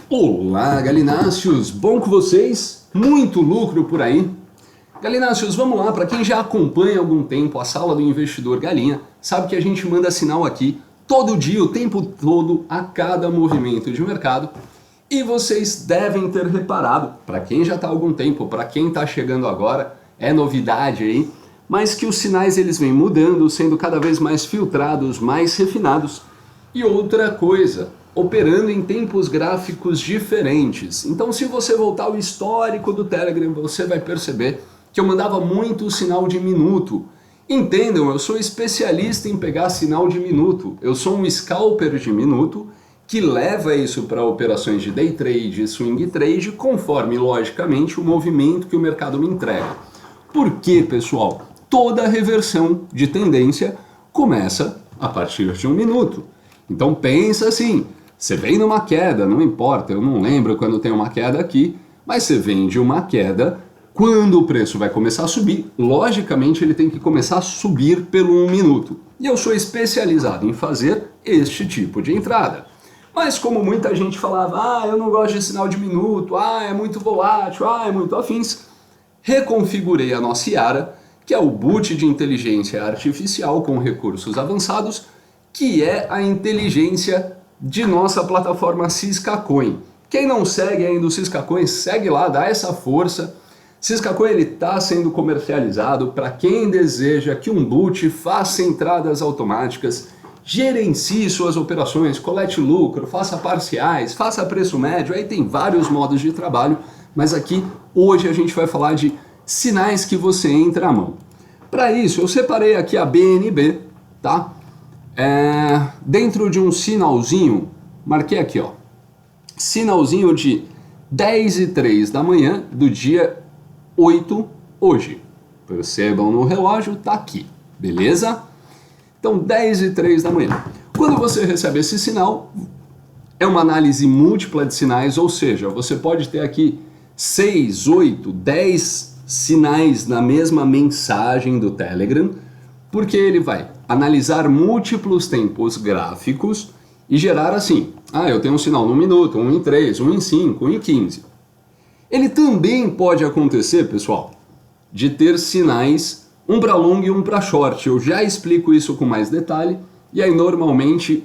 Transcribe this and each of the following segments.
Olá, galináceos! Bom com vocês? Muito lucro por aí? Galináceos, vamos lá, para quem já acompanha há algum tempo a Sala do Investidor Galinha, sabe que a gente manda sinal aqui todo dia, o tempo todo, a cada movimento de mercado. E vocês devem ter reparado, para quem já está há algum tempo, para quem está chegando agora, é novidade aí, mas que os sinais eles vêm mudando, sendo cada vez mais filtrados, mais refinados. E outra coisa, operando em tempos gráficos diferentes. Então, se você voltar ao histórico do Telegram, você vai perceber que eu mandava muito o sinal de minuto. Entendam, eu sou especialista em pegar sinal de minuto. Eu sou um scalper de minuto que leva isso para operações de day trade, swing trade, conforme, logicamente, o movimento que o mercado me entrega. Por quê, pessoal? Toda reversão de tendência começa a partir de um minuto. Então pensa assim, você vem numa queda, não importa, eu não lembro quando tem uma queda aqui, mas você vem de uma queda, quando o preço vai começar a subir, logicamente ele tem que começar a subir pelo 1 minuto. E eu sou especializado em fazer este tipo de entrada. Mas como muita gente falava, eu não gosto de sinal de minuto, é muito volátil, é muito afins, reconfigurei a nossa Yara, que é o boot de inteligência artificial com recursos avançados, que é a inteligência de nossa plataforma Ciscacoin. Quem não segue ainda o Ciscacoin, segue lá, dá essa força. Ciscacoin está sendo comercializado para quem deseja que um boot faça entradas automáticas, gerencie suas operações, colete lucro, faça parciais, faça preço médio, aí tem vários modos de trabalho, mas aqui hoje a gente vai falar de sinais que você entra à mão. Para isso eu separei aqui a BNB, tá? Dentro de um sinalzinho, marquei aqui, ó, sinalzinho de 10h03 da manhã do dia 8 hoje. Percebam no relógio, tá aqui, beleza? Então 10h03 da manhã. Quando você recebe esse sinal, é uma análise múltipla de sinais, ou seja, você pode ter aqui 6, 8, 10 sinais na mesma mensagem do Telegram, porque ele vai analisar múltiplos tempos gráficos e gerar assim, eu tenho um sinal no minuto, um em 3, um em 5, um em 15. Ele também pode acontecer, pessoal, de ter sinais, um para long e um para short. Eu já explico isso com mais detalhe, e aí normalmente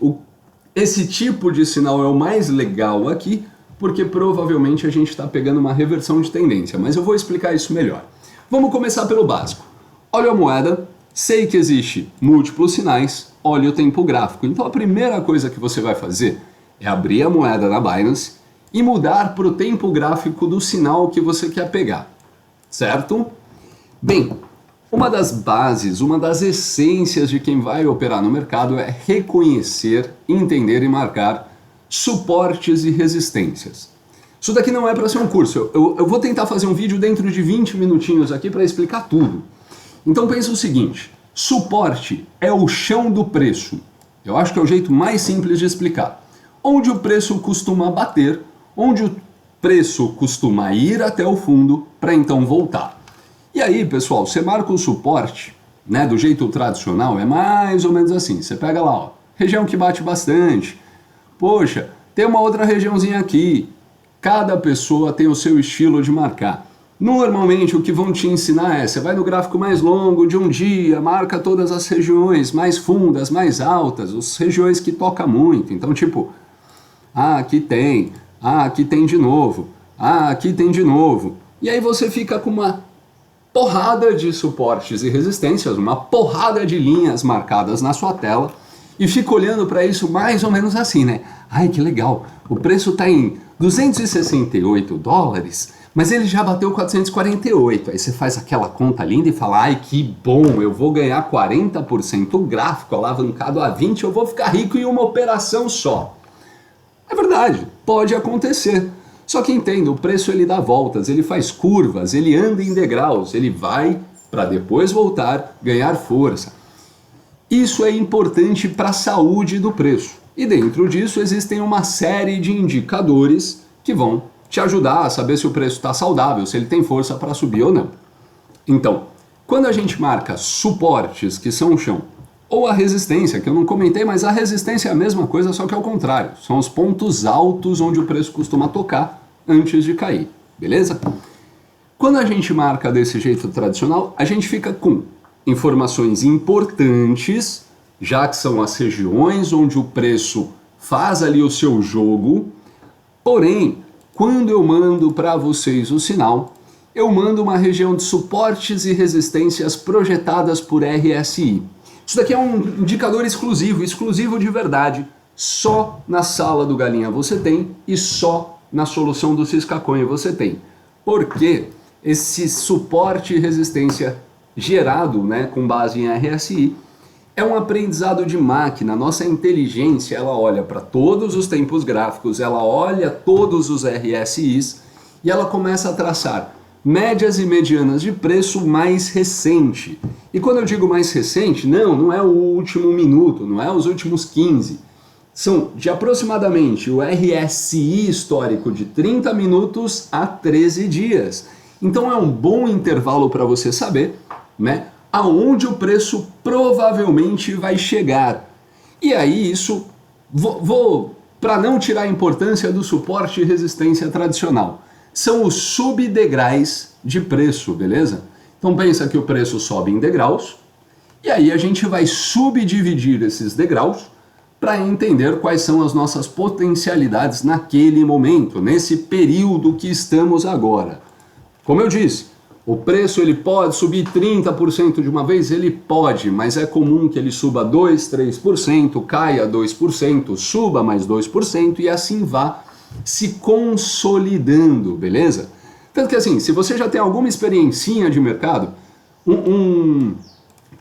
esse tipo de sinal é o mais legal aqui, porque provavelmente a gente está pegando uma reversão de tendência, mas eu vou explicar isso melhor. Vamos começar pelo básico. Olha a moeda. Sei que existe múltiplos sinais, olha o tempo gráfico. Então a primeira coisa que você vai fazer é abrir a moeda na Binance e mudar para o tempo gráfico do sinal que você quer pegar, certo? Bem, uma das bases, uma das essências de quem vai operar no mercado é reconhecer, entender e marcar suportes e resistências. Isso daqui não é para ser um curso, eu vou tentar fazer um vídeo dentro de 20 minutinhos aqui para explicar tudo. Então pensa o seguinte, suporte é o chão do preço. Eu acho que é o jeito mais simples de explicar. Onde o preço costuma bater, onde o preço costuma ir até o fundo para então voltar. E aí, pessoal, você marca o suporte, né, do jeito tradicional, é mais ou menos assim. Você pega lá, ó, região que bate bastante. Poxa, tem uma outra regiãozinha aqui. Cada pessoa tem o seu estilo de marcar. Normalmente o que vão te ensinar você vai no gráfico mais longo de um dia, marca todas as regiões mais fundas, mais altas, as regiões que toca muito. Então tipo, aqui tem de novo, aqui tem de novo. E aí você fica com uma porrada de suportes e resistências, uma porrada de linhas marcadas na sua tela e fica olhando para isso mais ou menos assim, né? Ai, que legal, o preço está em $268, mas ele já bateu 448. Aí você faz aquela conta linda e fala, ai que bom, eu vou ganhar 40%, o gráfico alavancado a 20, eu vou ficar rico em uma operação só. É verdade, pode acontecer. Só que entenda, o preço ele dá voltas, ele faz curvas, ele anda em degraus, ele vai para depois voltar, ganhar força. Isso é importante para a saúde do preço. E dentro disso existem uma série de indicadores que vão te ajudar a saber se o preço está saudável, se ele tem força para subir ou não. Então, quando a gente marca suportes, que são o chão, Ou a resistência, que eu não comentei, mas a resistência é a mesma coisa, só que ao contrário. São os pontos altos onde o preço costuma tocar antes de cair, beleza? Quando a gente marca desse jeito tradicional, a gente fica com informações importantes, já que são as regiões onde o preço faz ali o seu jogo. Porém, quando eu mando para vocês o sinal, eu mando uma região de suportes e resistências projetadas por RSI. Isso daqui é um indicador exclusivo de verdade. Só na sala do Galinha você tem e só na solução do Ciscaconha você tem. Porque esse suporte e resistência gerado, né, com base em RSI é um aprendizado de máquina. Nossa inteligência, ela olha para todos os tempos gráficos, ela olha todos os RSIs e ela começa a traçar médias e medianas de preço mais recente. E quando eu digo mais recente, não é o último minuto, não é os últimos 15. São de aproximadamente o RSI histórico de 30 minutos a 13 dias. Então é um bom intervalo para você saber, né, aonde o preço provavelmente vai chegar. E aí isso, vou para não tirar a importância do suporte e resistência tradicional, são os subdegrais de preço, beleza? Então pensa que o preço sobe em degraus, e aí a gente vai subdividir esses degraus para entender quais são as nossas potencialidades naquele momento, nesse período que estamos agora. Como eu disse, o preço ele pode subir 30% de uma vez? Ele pode, mas é comum que ele suba 2%, 3%, caia 2%, suba mais 2% e assim vá se consolidando, beleza? Tanto que assim, se você já tem alguma experiencinha de mercado, um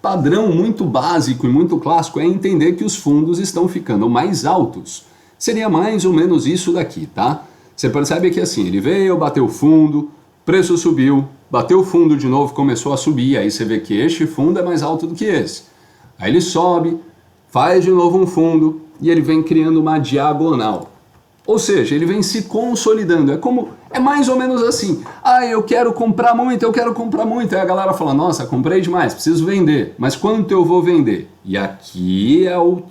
padrão muito básico e muito clássico é entender que os fundos estão ficando mais altos. Seria mais ou menos isso daqui, tá? Você percebe que assim, ele veio, bateu fundo, preço subiu, bateu fundo de novo, começou a subir, aí você vê que este fundo é mais alto do que esse. Aí ele sobe, faz de novo um fundo e ele vem criando uma diagonal. Ou seja, ele vem se consolidando. É mais ou menos assim. Eu quero comprar muito. Aí a galera fala, nossa, comprei demais, preciso vender. Mas quanto eu vou vender? E aqui é o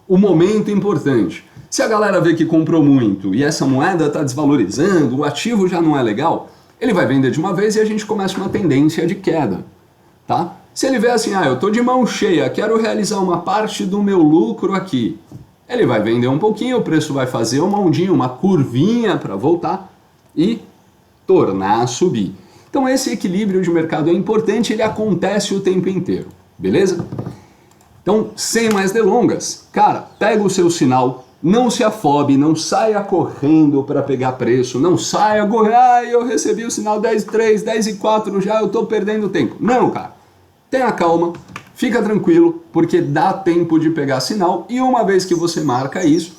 momento importante. Se a galera vê que comprou muito e essa moeda está desvalorizando, o ativo já não é legal, ele vai vender de uma vez e a gente começa uma tendência de queda, tá? Se ele vê assim, eu estou de mão cheia, quero realizar uma parte do meu lucro aqui, ele vai vender um pouquinho, o preço vai fazer uma ondinha, uma curvinha para voltar e tornar a subir. Então esse equilíbrio de mercado é importante, ele acontece o tempo inteiro, beleza? Então, sem mais delongas, cara, pega o seu sinal, não se afobe, não saia correndo para pegar preço, não saia correndo, eu recebi o sinal 10,3, 10,4 já, eu estou perdendo tempo. Não, cara, tenha calma. Fica tranquilo, porque dá tempo de pegar sinal e uma vez que você marca isso,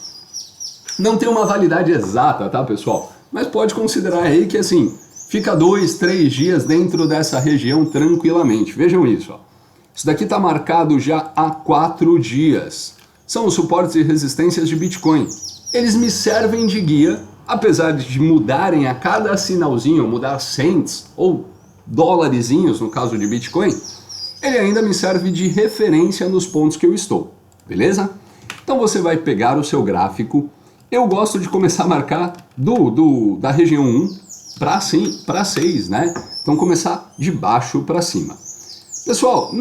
não tem uma validade exata, tá, pessoal? Mas pode considerar aí que assim, fica 2, 3 dias dentro dessa região tranquilamente. Vejam isso, ó. Isso daqui está marcado já há 4 dias. São os suportes e resistências de Bitcoin. Eles me servem de guia, apesar de mudarem a cada sinalzinho, mudar cents ou dólarzinhos no caso de Bitcoin, ele ainda me serve de referência nos pontos que eu estou, beleza? Então você vai pegar o seu gráfico, eu gosto de começar a marcar da região 1 para 6, né? Então começar de baixo para cima. Pessoal,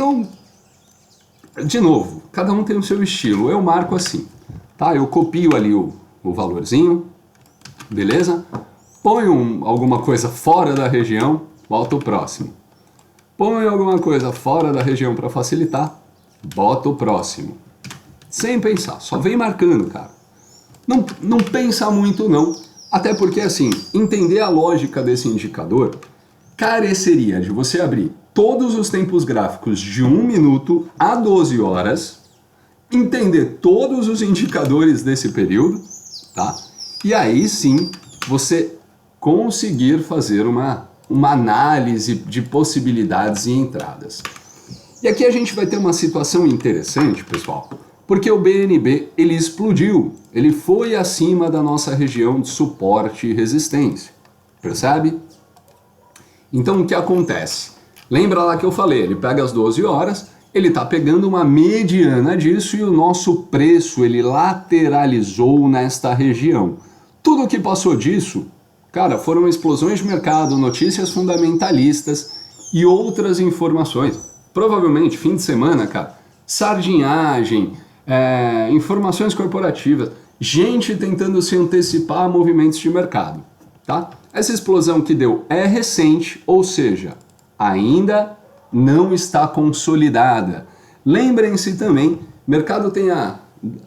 de novo, cada um tem o seu estilo, eu marco assim, tá? Eu copio ali o valorzinho, beleza? Ponho alguma coisa fora da região, volta o próximo. Põe alguma coisa fora da região para facilitar, bota o próximo. Sem pensar, só vem marcando, cara. Não pensa muito não, até porque assim, entender a lógica desse indicador careceria de você abrir todos os tempos gráficos de 1 minuto a 12 horas, entender todos os indicadores desse período, tá? E aí sim, você conseguir fazer uma análise de possibilidades e entradas. E aqui a gente vai ter uma situação interessante, pessoal, porque o BNB ele explodiu, ele foi acima da nossa região de suporte e resistência, percebe? Então o que acontece? Lembra lá que eu falei, ele pega as 12 horas ele está pegando uma mediana disso e o nosso preço ele lateralizou nesta região. Tudo que passou disso, cara, foram explosões de mercado, notícias fundamentalistas e outras informações. Provavelmente, fim de semana, cara, sardinhagem, informações corporativas, gente tentando se antecipar a movimentos de mercado, tá? Essa explosão que deu é recente, ou seja, ainda não está consolidada. Lembrem-se também, o mercado tem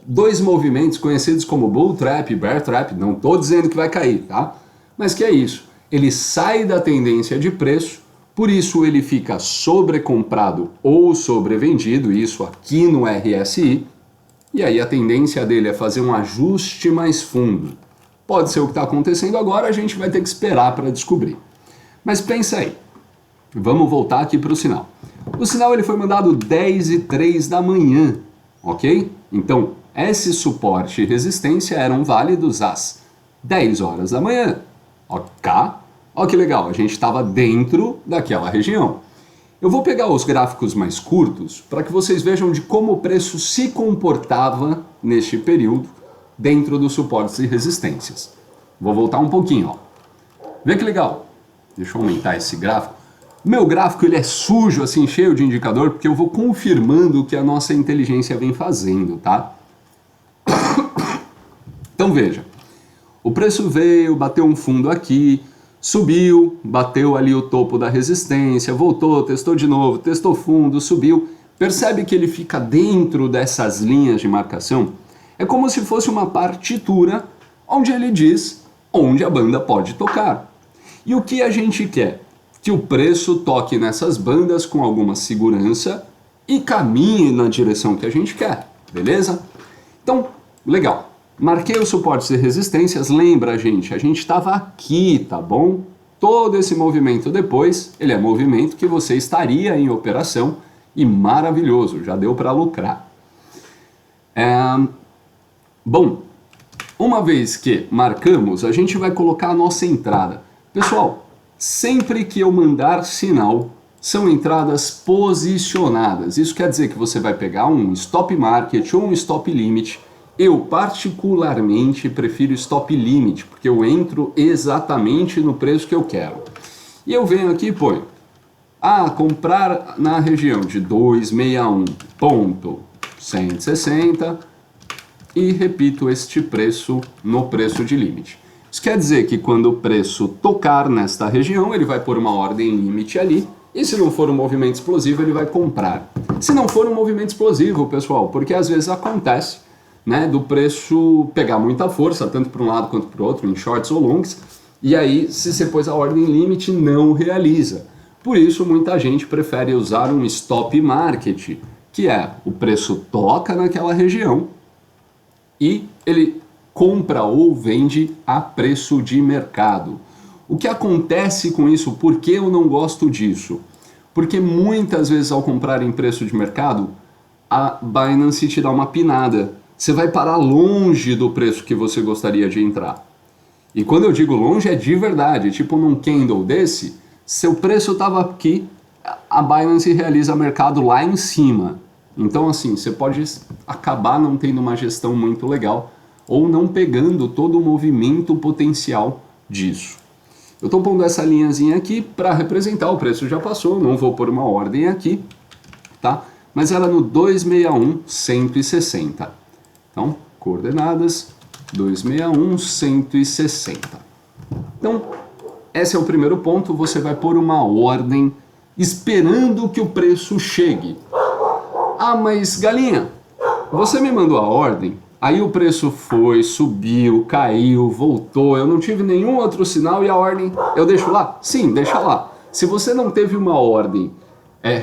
dois movimentos conhecidos como Bull Trap e Bear Trap, não estou dizendo que vai cair, tá? Mas que é isso, ele sai da tendência de preço, por isso ele fica sobrecomprado ou sobrevendido, isso aqui no RSI, e aí a tendência dele é fazer um ajuste mais fundo. Pode ser o que está acontecendo agora, a gente vai ter que esperar para descobrir. Mas pensa aí, vamos voltar aqui para o sinal. O sinal ele foi mandado 10h03 da manhã, ok? Então, esse suporte e resistência eram válidos às 10 horas da manhã, ok? Olha que legal, a gente estava dentro daquela região. Eu vou pegar os gráficos mais curtos para que vocês vejam de como o preço se comportava neste período dentro dos suportes e resistências. Vou voltar um pouquinho, ó. Vê que legal. Deixa eu aumentar esse gráfico. Meu gráfico ele é sujo, assim, cheio de indicador, porque eu vou confirmando o que a nossa inteligência vem fazendo, tá? Então veja, o preço veio, bateu um fundo aqui, subiu, bateu ali o topo da resistência, voltou, testou de novo, testou fundo, subiu. Percebe que ele fica dentro dessas linhas de marcação? É como se fosse uma partitura onde ele diz onde a banda pode tocar. E o que a gente quer? Que o preço toque nessas bandas com alguma segurança e caminhe na direção que a gente quer, beleza? Então, legal. Marquei os suportes e resistências, lembra, gente, a gente estava aqui, tá bom? Todo esse movimento depois, ele é movimento que você estaria em operação e maravilhoso, já deu para lucrar. Bom, uma vez que marcamos, a gente vai colocar a nossa entrada. Pessoal, sempre que eu mandar sinal, são entradas posicionadas. Isso quer dizer que você vai pegar um stop market ou um stop limit. Eu particularmente prefiro stop limit, porque eu entro exatamente no preço que eu quero. E eu venho aqui e ponho, comprar na região de 261.160 e repito este preço no preço de limite. Isso quer dizer que quando o preço tocar nesta região, ele vai pôr uma ordem limite ali, e se não for um movimento explosivo, ele vai comprar. Se não for um movimento explosivo, pessoal, porque às vezes acontece, né, do preço pegar muita força, tanto para um lado quanto para o outro, em shorts ou longs, e aí, se você pôs a ordem limite, não realiza. Por isso, muita gente prefere usar um stop market, que é o preço toca naquela região e ele compra ou vende a preço de mercado. O que acontece com isso? Por que eu não gosto disso? Porque muitas vezes ao comprar em preço de mercado, a Binance te dá uma pinada. Você vai parar longe do preço que você gostaria de entrar. E quando eu digo longe é de verdade, tipo num candle desse, seu preço estava aqui, a Binance realiza mercado lá em cima. Então assim, você pode acabar não tendo uma gestão muito legal ou não pegando todo o movimento potencial disso. Eu estou pondo essa linhazinha aqui para representar, o preço já passou, não vou pôr uma ordem aqui, tá? Mas era no 261.160. Então, coordenadas 261.160. Então, esse é o primeiro ponto, você vai pôr uma ordem esperando que o preço chegue. Ah, mas Galinha, você me mandou a ordem, aí o preço foi, subiu, caiu, voltou, eu não tive nenhum outro sinal e a ordem eu deixo lá? Sim, deixa lá. Se você não teve uma ordem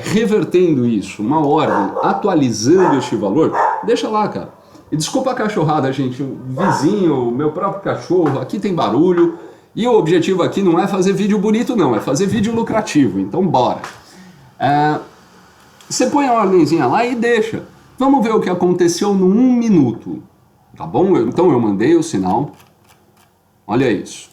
revertendo isso, uma ordem atualizando este valor, deixa lá, cara. E desculpa a cachorrada, gente, o vizinho, o meu próprio cachorro, aqui tem barulho, e o objetivo aqui não é fazer vídeo bonito não, é fazer vídeo lucrativo, então bora. Você põe a ordemzinha lá e deixa. Vamos ver o que aconteceu no 1 minuto, tá bom? Então eu mandei o sinal, olha isso.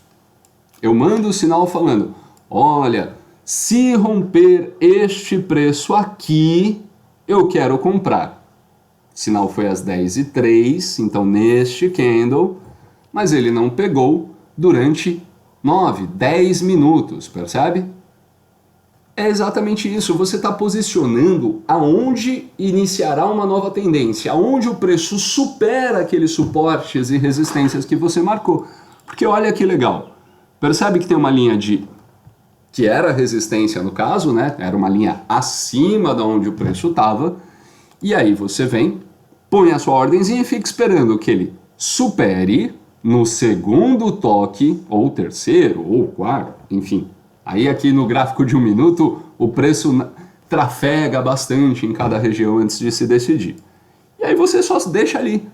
Eu mando o sinal falando, olha, se romper este preço aqui, eu quero comprar. O sinal foi às 10h03, então neste candle, mas ele não pegou durante 9, 10 minutos, percebe? É exatamente isso, você está posicionando aonde iniciará uma nova tendência, aonde o preço supera aqueles suportes e resistências que você marcou. Porque olha que legal, percebe que tem uma linha que era resistência no caso, né? Era uma linha acima de onde o preço estava, e aí você vem, põe a sua ordenzinha e fica esperando que ele supere no segundo toque, ou terceiro, ou quarto, enfim. Aí aqui no gráfico de 1 minuto, o preço trafega bastante em cada região antes de se decidir. E aí você só deixa ali.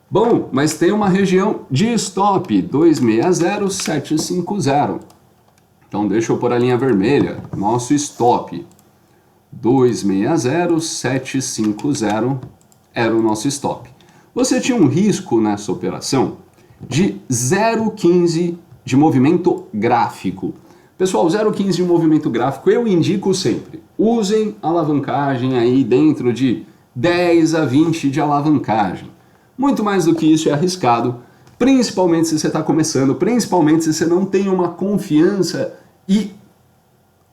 Bom, mas tem uma região de stop, 260750. Então deixa eu pôr a linha vermelha, nosso stop. 260750 era o nosso stop. Você tinha um risco nessa operação de 0,15 de movimento gráfico. Pessoal, 0,15 de movimento gráfico eu indico sempre. Usem alavancagem aí dentro de 10 a 20 de alavancagem. Muito mais do que isso é arriscado, principalmente se você está começando, principalmente se você não tem uma confiança e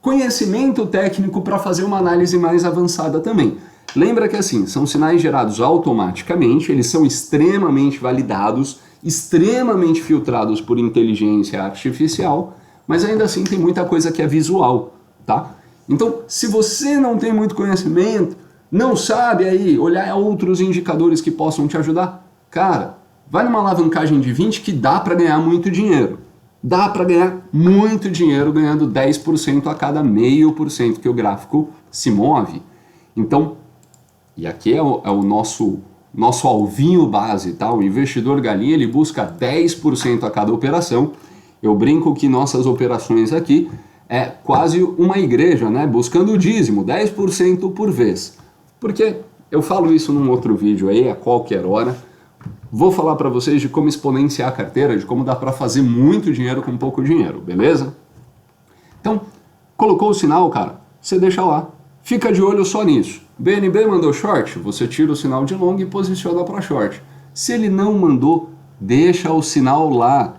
conhecimento técnico para fazer uma análise mais avançada também. Lembra que assim, são sinais gerados automaticamente, eles são extremamente validados, extremamente filtrados por inteligência artificial, mas ainda assim tem muita coisa que é visual, tá? Então, se você não tem muito conhecimento, não sabe aí olhar outros indicadores que possam te ajudar, cara, vai numa alavancagem de 20 que dá para ganhar muito dinheiro. Dá para ganhar muito dinheiro ganhando 10% a cada 0,5% que o gráfico se move. Então, e aqui é o nosso alvinho base, tá? O investidor galinha, ele busca 10% a cada operação. Eu brinco que nossas operações aqui é quase uma igreja, né? Buscando o dízimo, 10% por vez. Porque eu falo isso num outro vídeo aí, a qualquer hora. Vou falar para vocês de como exponenciar a carteira, de como dá para fazer muito dinheiro com pouco dinheiro, beleza? Então, colocou o sinal, cara, você deixa lá. Fica de olho só nisso. BNB mandou short, você tira o sinal de long e posiciona para short. Se ele não mandou, deixa o sinal lá.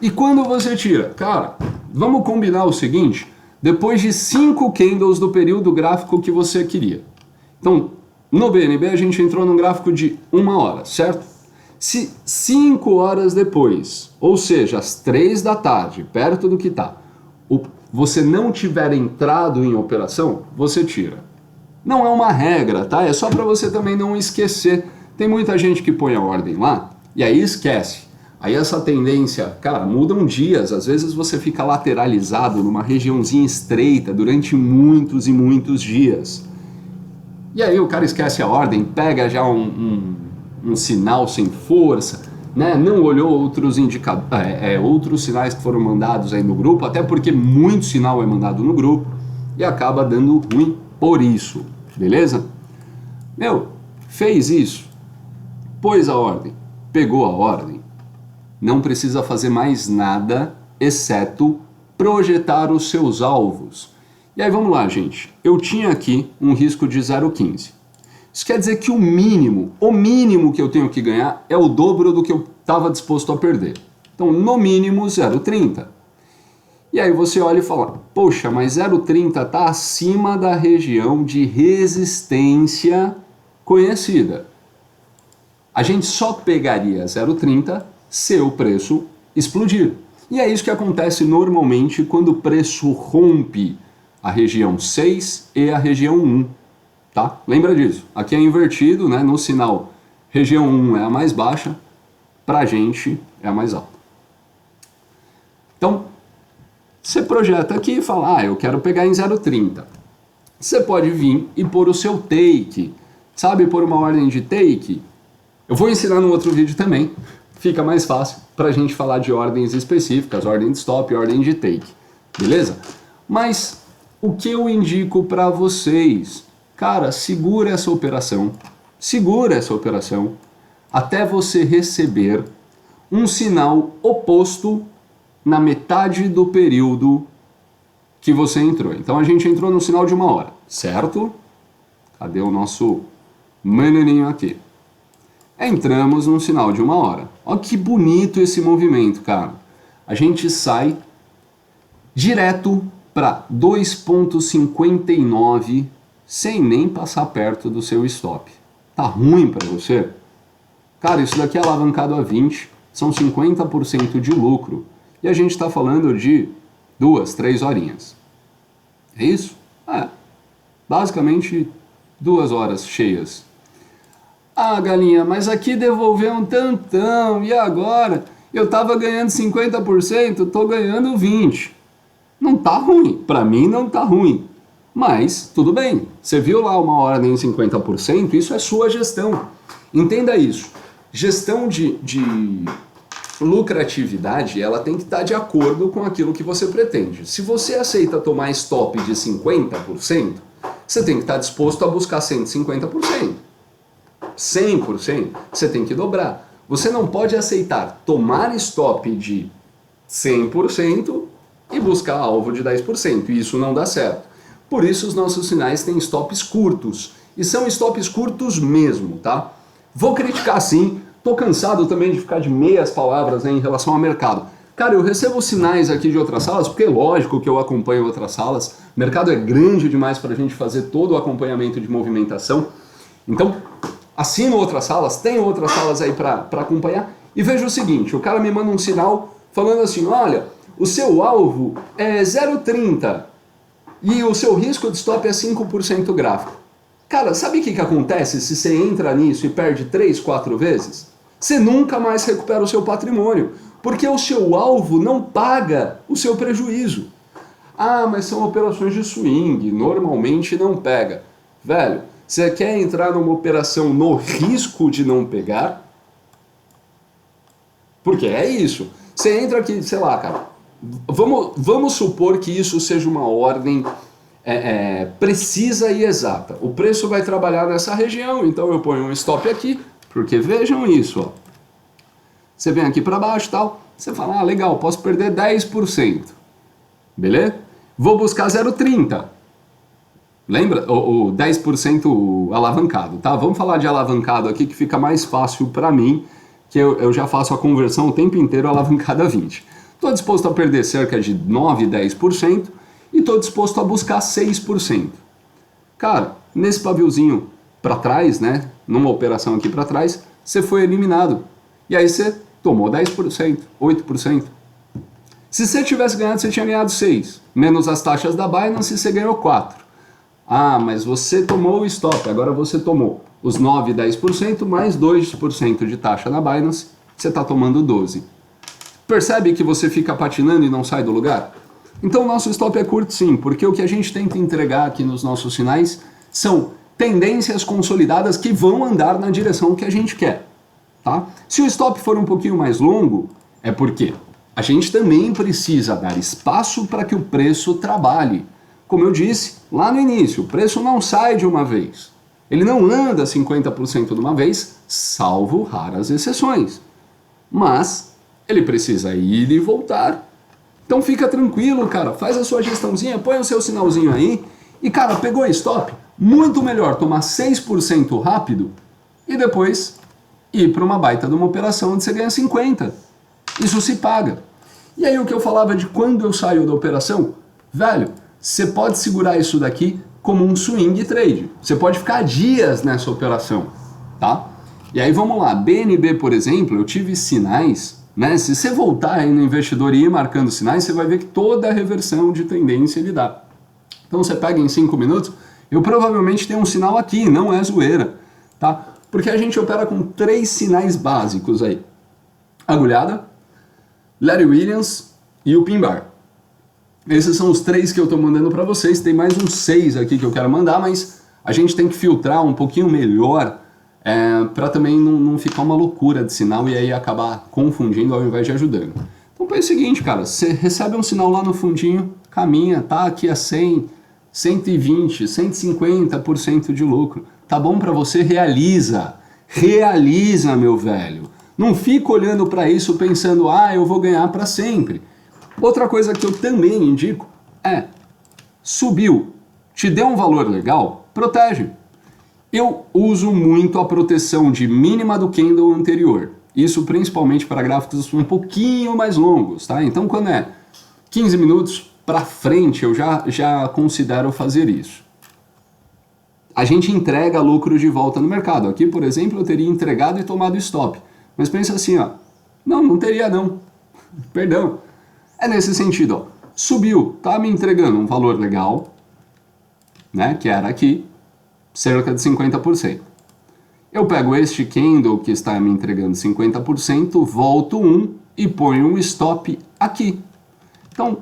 E quando você tira? Cara, vamos combinar o seguinte, depois de 5 candles do período gráfico que você queria. Então, no BNB a gente entrou num gráfico de 1 hora, certo? Se 5 horas depois, ou seja, às 3 da tarde, perto do que está, você não tiver entrado em operação, você tira. Não é uma regra, tá? É só para você também não esquecer. Tem muita gente que põe a ordem lá e aí esquece. Aí essa tendência, cara, mudam dias. Às vezes você fica lateralizado numa regiãozinha estreita durante muitos e muitos dias. E aí o cara esquece a ordem, pega já um sinal sem força, né? Não olhou outros outros sinais que foram mandados aí no grupo, até porque muito sinal é mandado no grupo e acaba dando ruim por isso, beleza? Meu, fez isso, pôs a ordem, pegou a ordem, não precisa fazer mais nada, exceto projetar os seus alvos. E aí vamos lá, gente. Eu tinha aqui um risco de 0,15. Isso quer dizer que o mínimo que eu tenho que ganhar é o dobro do que eu estava disposto a perder. Então, no mínimo, 0,30. E aí você olha e fala, poxa, mas 0,30 está acima da região de resistência conhecida. A gente só pegaria 0,30 se o preço explodir. E é isso que acontece normalmente quando o preço rompe a região 6 e a região 1, tá? Lembra disso, aqui é invertido, né? No sinal, região 1 é a mais baixa, pra gente é a mais alta. Então, você projeta aqui e fala, eu quero pegar em 0,30. Você pode vir e pôr o seu take, sabe, pôr uma ordem de take? Eu vou ensinar no outro vídeo também, fica mais fácil pra gente falar de ordens específicas, ordem de stop, ordem de take, beleza? Mas o que eu indico para vocês? Cara, segura essa operação até você receber um sinal oposto na metade do período que você entrou. Então a gente entrou no sinal de 1 hora, certo? Cadê o nosso menininho aqui? Entramos num sinal de 1 hora. Olha que bonito esse movimento, cara. A gente sai direto para 2,59 sem nem passar perto do seu stop. Tá ruim para você? Cara, isso daqui é alavancado a 20, são 50% de lucro. E a gente está falando de 2, 3 horinhas. É isso? Basicamente 2 horas cheias. Ah, galinha, mas aqui devolveu um tantão, e agora? Eu tava ganhando 50%, tô ganhando 20%. Não tá ruim, pra mim não tá ruim. Mas, tudo bem, você viu lá uma ordem em 50%, isso é sua gestão. Entenda isso. Gestão de lucratividade, ela tem que estar de acordo com aquilo que você pretende. Se você aceita tomar stop de 50%, você tem que estar disposto a buscar 150%. 100%, você tem que dobrar. Você não pode aceitar tomar stop de 100% e buscar alvo de 10%. Isso não dá certo. Por isso os nossos sinais têm stops curtos. E são stops curtos mesmo, tá? Vou criticar sim. Tô cansado também de ficar de meias palavras, né, em relação ao mercado. Cara, eu recebo sinais aqui de outras salas, porque é lógico que eu acompanho outras salas. O mercado é grande demais para a gente fazer todo o acompanhamento de movimentação. Então, assino outras salas, tenho outras salas aí para acompanhar. E vejo o seguinte, o cara me manda um sinal falando assim, olha, o seu alvo é 0,30 e o seu risco de stop é 5% gráfico. Cara, sabe o que acontece se você entra nisso e perde 3, 4 vezes? Você nunca mais recupera o seu patrimônio, porque o seu alvo não paga o seu prejuízo. Ah, mas são operações de swing, normalmente não pega. Velho, você quer entrar numa operação no risco de não pegar? Porque é isso. Você entra aqui, sei lá, cara, vamos supor que isso seja uma ordem precisa e exata. O preço vai trabalhar nessa região, então eu ponho um stop aqui, porque vejam isso, ó. Você vem aqui para baixo e tal, você fala, ah, legal, posso perder 10%. Beleza? Vou buscar 0,30. Lembra? O 10% alavancado, tá? Vamos falar de alavancado aqui que fica mais fácil para mim, que eu já faço a conversão o tempo inteiro alavancado a 20. Estou disposto a perder cerca de 9, 10% e estou disposto a buscar 6%. Cara, nesse paviozinho para trás, né, numa operação aqui para trás, você foi eliminado. E aí você tomou 10%, 8%. Se você tivesse ganhado, você tinha ganhado 6%. Menos as taxas da Binance, você ganhou 4%. Ah, mas você tomou o stop, agora você tomou os 9, 10% mais 2% de taxa na Binance, você está tomando 12%. Percebe que você fica patinando e não sai do lugar? Então o nosso stop é curto sim, porque o que a gente tenta entregar aqui nos nossos sinais são tendências consolidadas que vão andar na direção que a gente quer. Tá? Se o stop for um pouquinho mais longo, é porque a gente também precisa dar espaço para que o preço trabalhe. Como eu disse lá no início, o preço não sai de uma vez. Ele não anda 50% de uma vez, salvo raras exceções. Mas ele precisa ir e voltar. Então fica tranquilo, cara, faz a sua gestãozinha, põe o seu sinalzinho aí e, cara, pegou stop, muito melhor tomar 6% rápido e depois ir para uma baita de uma operação onde você ganha 50%. Isso se paga. E aí o que eu falava de quando eu saio da operação, velho, você pode segurar isso daqui como um swing trade. Você pode ficar dias nessa operação, tá? E aí vamos lá, BNB, por exemplo, eu tive sinais, né? Se você voltar aí no investidor e ir marcando sinais, você vai ver que toda a reversão de tendência ele dá. Então você pega em 5 minutos, eu provavelmente tenho um sinal aqui, não é zoeira, tá? Porque a gente opera com 3 sinais básicos aí. Agulhada, Larry Williams e o Pin Bar. Esses são os 3 que eu estou mandando para vocês. Tem mais uns 6 aqui que eu quero mandar, mas a gente tem que filtrar um pouquinho melhor para também não ficar uma loucura de sinal e aí acabar confundindo ao invés de ajudando. Então é o seguinte, cara, você recebe um sinal lá no fundinho, caminha, tá aqui a 100, 120, 150% de lucro. Tá bom para você? Realiza. Realiza, meu velho. Não fica olhando para isso pensando, ah, eu vou ganhar para sempre. Outra coisa que eu também indico é, subiu, te deu um valor legal, protege. Eu uso muito a proteção de mínima do candle anterior. Isso principalmente para gráficos um pouquinho mais longos, tá? Então quando é 15 minutos para frente eu já considero fazer isso. A gente entrega lucro de volta no mercado. Aqui, por exemplo, eu teria entregado e tomado stop. Mas pensa assim, ó. Não teria não. Perdão. É nesse sentido, ó. Subiu, tá me entregando um valor legal, né? Que era aqui, cerca de 50%. Eu pego este candle que está me entregando 50%, volto e ponho um stop aqui. Então,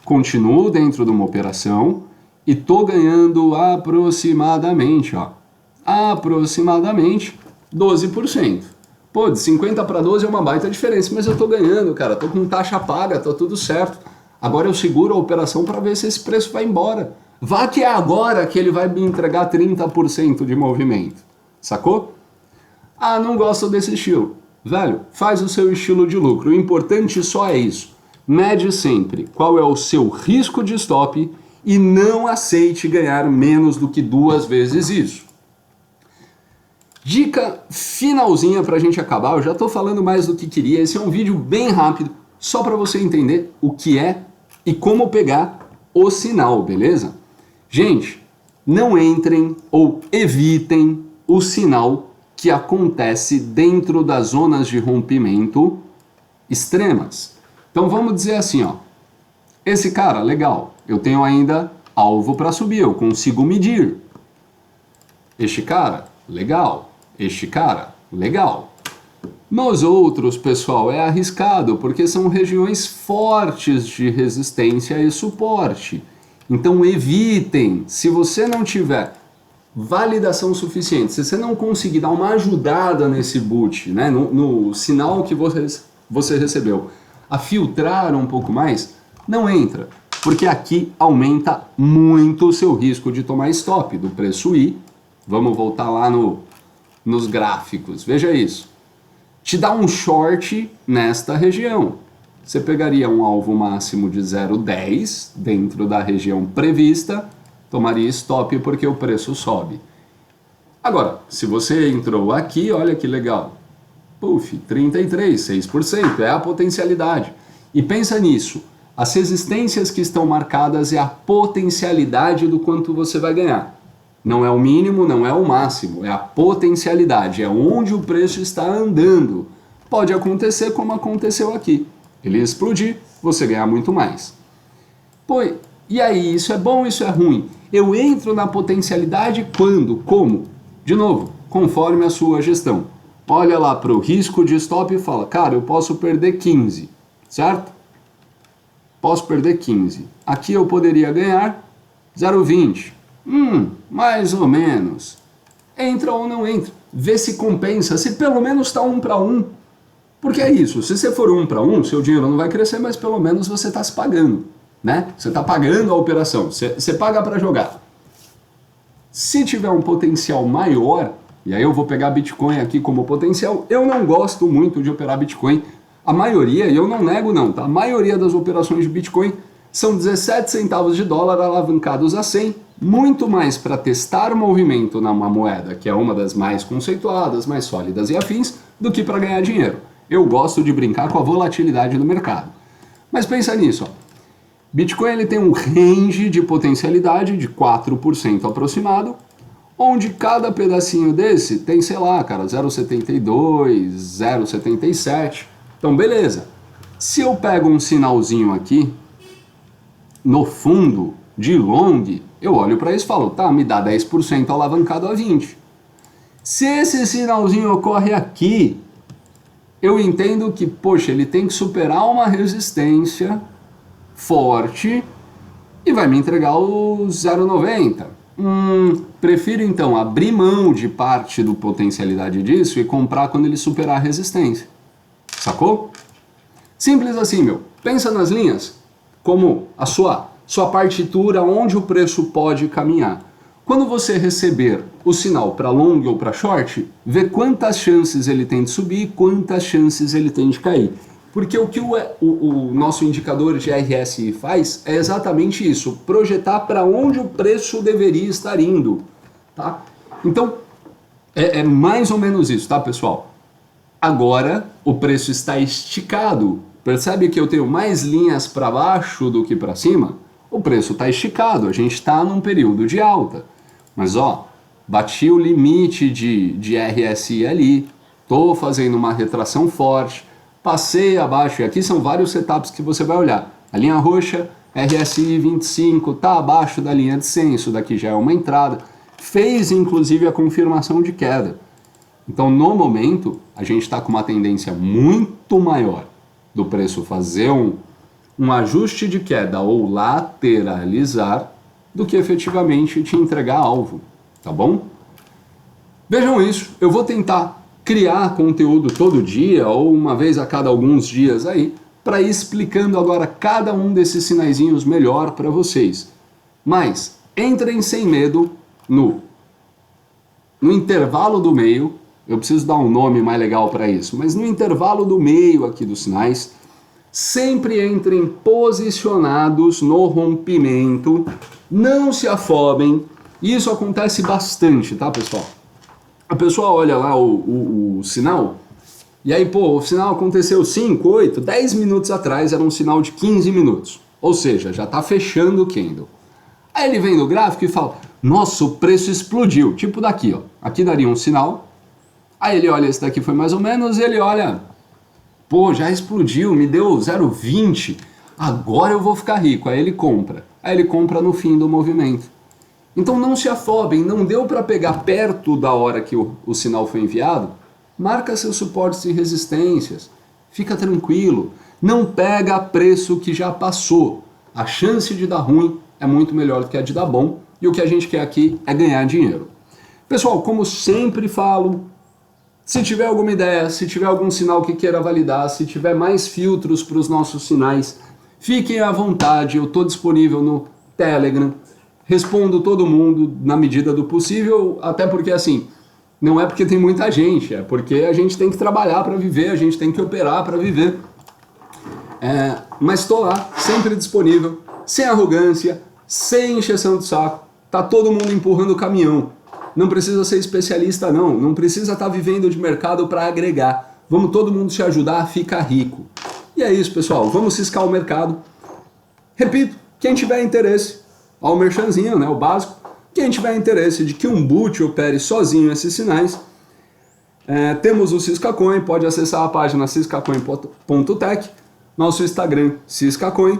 continuo dentro de uma operação e tô ganhando aproximadamente 12%. Pô, de 50 para 12 é uma baita diferença, mas eu tô ganhando, cara, tô com taxa paga, tá tudo certo. Agora eu seguro a operação para ver se esse preço vai embora. Vá que é agora que ele vai me entregar 30% de movimento, sacou? Ah, não gosto desse estilo. Velho, faz o seu estilo de lucro, o importante só é isso. Mede sempre qual é o seu risco de stop e não aceite ganhar menos do que 2 vezes isso. Dica finalzinha para a gente acabar, eu já estou falando mais do que queria, esse é um vídeo bem rápido, só para você entender o que é e como pegar o sinal, beleza? Gente, não entrem ou evitem o sinal que acontece dentro das zonas de rompimento extremas. Então vamos dizer assim, ó, esse cara, legal, eu tenho ainda alvo para subir, eu consigo medir. Este cara, legal. Este cara, legal. Nos outros, pessoal, é arriscado, porque são regiões fortes de resistência e suporte. Então evitem, se você não tiver validação suficiente, se você não conseguir dar uma ajudada nesse boot, né, no sinal que você recebeu, a filtrar um pouco mais, não entra, porque aqui aumenta muito o seu risco de tomar stop do preço ir. Vamos voltar lá nos gráficos, veja isso. Te dá um short nesta região. Você pegaria um alvo máximo de 0,10 dentro da região prevista, tomaria stop porque o preço sobe. Agora, se você entrou aqui, olha que legal. Puf, 33, 6%, é a potencialidade. E pensa nisso, as resistências que estão marcadas é a potencialidade do quanto você vai ganhar. Não é o mínimo, não é o máximo, é a potencialidade, é onde o preço está andando. Pode acontecer como aconteceu aqui. Ele explodir, você ganhar muito mais. Pô, e aí, isso é bom, isso é ruim? Eu entro na potencialidade quando? Como? De novo, conforme a sua gestão. Olha lá para o risco de stop e fala, cara, eu posso perder 15, certo? Posso perder 15. Aqui eu poderia ganhar 0,20. Mais ou menos. Entra ou não entra. Vê se compensa, se pelo menos está 1 para 1. Porque é isso, se você for 1 para 1, seu dinheiro não vai crescer, mas pelo menos você está se pagando, né? Você está pagando a operação, você paga para jogar. Se tiver um potencial maior, e aí eu vou pegar Bitcoin aqui como potencial, eu não gosto muito de operar Bitcoin. A maioria, e eu não nego não, tá? A maioria das operações de Bitcoin são 17 centavos de dólar alavancados a 100, muito mais para testar o movimento numa moeda, que é uma das mais conceituadas, mais sólidas e afins, do que para ganhar dinheiro. Eu gosto de brincar com a volatilidade do mercado. Mas pensa nisso, ó. Bitcoin ele tem um range de potencialidade de 4% aproximado, onde cada pedacinho desse tem, sei lá, cara, 0,72, 0,77. Então, beleza. Se eu pego um sinalzinho aqui, no fundo, de long, eu olho para isso e falo, tá, me dá 10% alavancado a 20. Se esse sinalzinho ocorre aqui, eu entendo que, poxa, ele tem que superar uma resistência forte e vai me entregar o 0,90. Prefiro então abrir mão de parte do potencialidade disso e comprar quando ele superar a resistência. Sacou? Simples assim, meu. Pensa nas linhas como a sua partitura, onde o preço pode caminhar. Quando você receber o sinal para long ou para short, vê quantas chances ele tem de subir e quantas chances ele tem de cair. Porque o que o nosso indicador de RSI faz é exatamente isso, projetar para onde o preço deveria estar indo. Tá? Então, é mais ou menos isso, tá, pessoal? Agora, o preço está esticado. Percebe que eu tenho mais linhas para baixo do que para cima? O preço está esticado, a gente está num período de alta. Mas, ó, bati o limite de RSI ali, estou fazendo uma retração forte, passei abaixo, e aqui são vários setups que você vai olhar. A linha roxa, RSI 25, está abaixo da linha de 100, isso daqui já é uma entrada. Fez, inclusive, a confirmação de queda. Então, no momento, a gente está com uma tendência muito maior do preço fazer um ajuste de queda ou lateralizar do que efetivamente te entregar alvo, tá bom? Vejam isso, eu vou tentar criar conteúdo todo dia ou uma vez a cada alguns dias aí para ir explicando agora cada um desses sinaizinhos melhor para vocês. Mas entrem sem medo no intervalo do meio. Eu preciso dar um nome mais legal para isso, mas no intervalo do meio aqui dos sinais, sempre entrem posicionados no rompimento, não se afobem. Isso acontece bastante, tá, pessoal? A pessoa olha lá o sinal, e aí, pô, o sinal aconteceu 5, 8, 10 minutos atrás, era um sinal de 15 minutos. Ou seja, já está fechando o candle. Aí ele vem no gráfico e fala, nossa, o preço explodiu. Tipo daqui, ó. Aqui daria um sinal. Aí ele olha, esse daqui foi mais ou menos, e ele olha, pô, já explodiu, me deu 0,20, agora eu vou ficar rico. Aí ele compra. Aí ele compra no fim do movimento. Então não se afobem, não deu para pegar perto da hora que o sinal foi enviado, marca seus suportes e resistências, fica tranquilo, não pega preço que já passou. A chance de dar ruim é muito melhor do que a de dar bom, e o que a gente quer aqui é ganhar dinheiro. Pessoal, como sempre falo, se tiver alguma ideia, se tiver algum sinal que queira validar, se tiver mais filtros para os nossos sinais, fiquem à vontade, eu estou disponível no Telegram, respondo todo mundo na medida do possível, até porque assim, não é porque tem muita gente, é porque a gente tem que trabalhar para viver, a gente tem que operar para viver. Mas estou lá, sempre disponível, sem arrogância, sem encheção de saco, tá todo mundo empurrando o caminhão. Não precisa ser especialista não precisa estar vivendo de mercado para agregar. Vamos todo mundo se ajudar a ficar rico. E é isso, pessoal, vamos ciscar o mercado. Repito, quem tiver interesse, ó, o merchanzinho, né, o básico, quem tiver interesse de que um boot opere sozinho esses sinais, temos o Ciscacoin, pode acessar a página ciscacoin.tech, nosso Instagram Ciscacoin.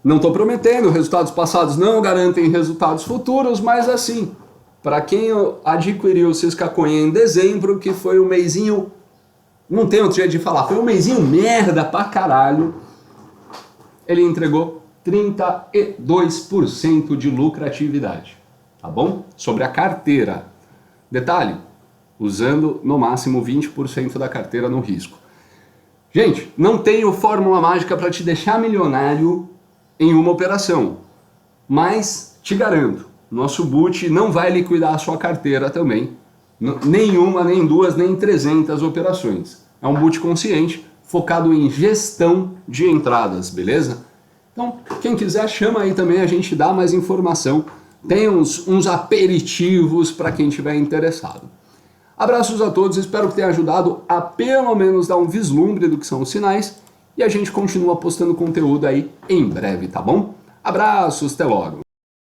Não estou prometendo, resultados passados não garantem resultados futuros, mas assim, para quem adquiriu o Ciscacoin em dezembro, que foi o mêsinho, não tem outro jeito de falar, foi um mêsinho merda pra caralho, ele entregou 32% de lucratividade, tá bom? Sobre a carteira. Detalhe, usando no máximo 20% da carteira no risco. Gente, não tenho fórmula mágica para te deixar milionário em uma operação, mas te garanto, nosso boot não vai liquidar a sua carteira também, nenhuma, nem duas, nem 300 operações. É um boot consciente, focado em gestão de entradas, beleza? Então, quem quiser, chama aí também, a gente dá mais informação. Tem uns aperitivos para quem estiver interessado. Abraços a todos, espero que tenha ajudado a pelo menos dar um vislumbre do que são os sinais. E a gente continua postando conteúdo aí em breve, tá bom? Abraços, até logo!